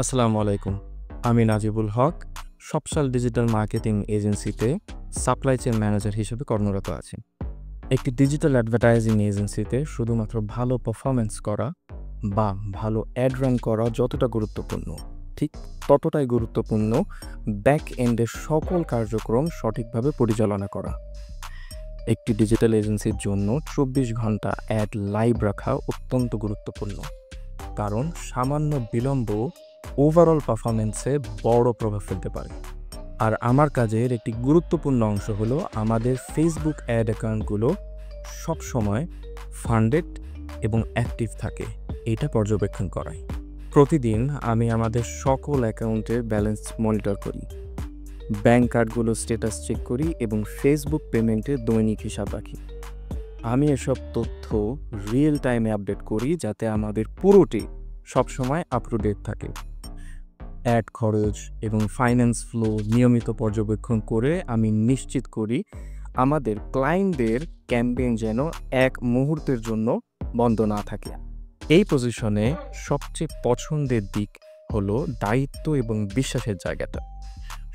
আসসালামু আলাইকুম। আমি নাজিবুল হক, সপশাল ডিজিটাল মার্কেটিং এজেন্সিতে সাপ্লাই চেইন ম্যানেজার হিসেবে কর্মরত আছি। একটি ডিজিটাল অ্যাডভার্টাইজিং এজেন্সিতে শুধুমাত্র ভালো পারফরম্যান্স করা বা ভালো অ্যাড রান করা যতটা গুরুত্বপূর্ণ, ঠিক ততটাই গুরুত্বপূর্ণ ব্যাক এন্ডের সকল কার্যক্রম সঠিকভাবে পরিচালনা করা। একটি ডিজিটাল এজেন্সির জন্য ২৪ ঘন্টা অ্যাড লাইভ রাখা অত্যন্ত গুরুত্বপূর্ণ, কারণ সামান্য বিলম্ব ওভারঅল পারফরমেন্সে বড় প্রভাব ফেলতে পারে। আর আমার কাজের একটি গুরুত্বপূর্ণ অংশ হলো আমাদের ফেসবুক অ্যাড অ্যাকাউন্টগুলো সবসময় ফান্ডেড এবং অ্যাক্টিভ থাকে, এটা পর্যবেক্ষণ করাই। প্রতিদিন আমি আমাদের সকল অ্যাকাউন্টের ব্যালেন্স মনিটর করি, ব্যাংক কার্ডগুলো স্ট্যাটাস চেক করি এবং ফেসবুক পেমেন্টের দৈনিক হিসাব রাখি। আমি এসব তথ্য রিয়েল টাইমে আপডেট করি যাতে আমাদের পুরোটি সবসময় আপ টু ডেট থাকে। অ্যাড খরচ এবং ফাইন্যান্স ফ্লো নিয়মিত পর্যবেক্ষণ করে আমি নিশ্চিত করি আমাদের ক্লায়েন্টদের ক্যাম্পেইন যেন এক মুহূর্তের জন্য বন্ধ না থাকে। এই পজিশনে সবচেয়ে পছন্দের দিক হলো দায়িত্ব এবং বিশ্বাসের জায়গাটা।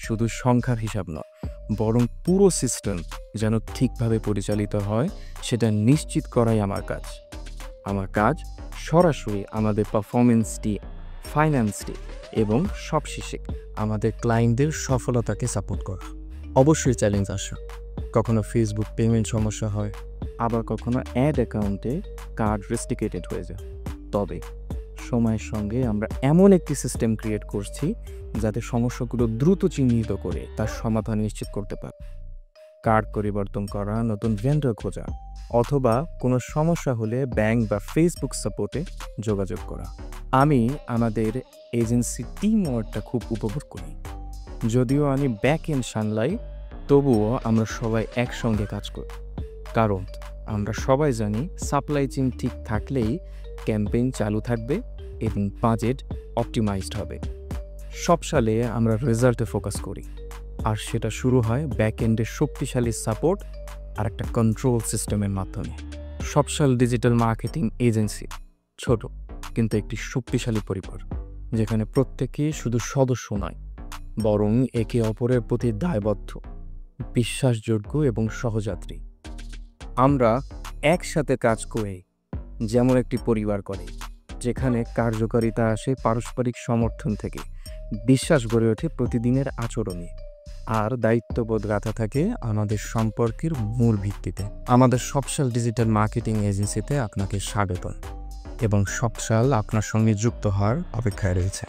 শুধু সংখ্যার হিসাব নয়, বরং পুরো সিস্টেম যেন ঠিকভাবে পরিচালিত হয় সেটা নিশ্চিত করাই আমার কাজ। আমার কাজ সরাসরি আমাদের পারফরমেন্সটি, ফাইন্যান্সটি এবং সবশেষে আমাদের ক্লায়েন্টদের সফলতাকে সাপোর্ট করা। অবশ্যই চ্যালেঞ্জ আসে, কখনো ফেসবুক পেমেন্ট সমস্যা হয়, আবার কখনো অ্যাড অ্যাকাউন্টে কার্ড রেস্ট্রিকেটেড হয়ে যায়। তবে সময়ের সঙ্গে আমরা এমন একটি সিস্টেম ক্রিয়েট করছি যাতে সমস্যাগুলো দ্রুত চিহ্নিত করে তার সমাধান নিশ্চিত করতে পারে। কার্ড পরিবর্তন করা, নতুন ভেন্ডর খোঁজা, অথবা কোনো সমস্যা হলে ব্যাংক বা ফেসবুক সাপোর্টে যোগাযোগ করা। আমি আমাদের এজেন্সি টিম ওয়ার্কটা খুব উপভোগ করি। যদিও আমি ব্যাক এন্ড সামলাই, তবুও আমরা সবাই একসঙ্গে কাজ করি, কারণ আমরা সবাই জানি সাপ্লাই চেইন ঠিক থাকলেই ক্যাম্পেইন চালু থাকবে এবং বাজেট অপটিমাইজড হবে। সব সালে আমরা রেজাল্টে ফোকাস করি, আর সেটা শুরু হয় ব্যাক এন্ডের শক্তিশালী সাপোর্ট আর একটা কন্ট্রোল সিস্টেমের মাধ্যমে। সপশাল ডিজিটাল মার্কেটিং এজেন্সি ছোট কিন্তু একটি শক্তিশালী পরিবার, যেখানে প্রত্যেকেই শুধু সদস্য নয়, বরং একে অপরের প্রতি দায়বদ্ধ, বিশ্বাসযোগ্য এবং সহযাত্রী। আমরা একসাথে কাজ করে যেমন একটি পরিবার করে, যেখানে কার্যকারিতা আসে পারস্পরিক সমর্থন থেকে, বিশ্বাস গড়ে ওঠে প্রতিদিনের আচরণে, আর দায়িত্ববোধ গাঁথা থাকে আমাদের সম্পর্কের মূল ভিত্তিতে। আমাদের সপশাল ডিজিটাল মার্কেটিং এজেন্সিতে আপনাকে স্বাগত এবং সপশাল আপনার সঙ্গে যুক্ত হওয়ার অপেক্ষায় রয়েছে।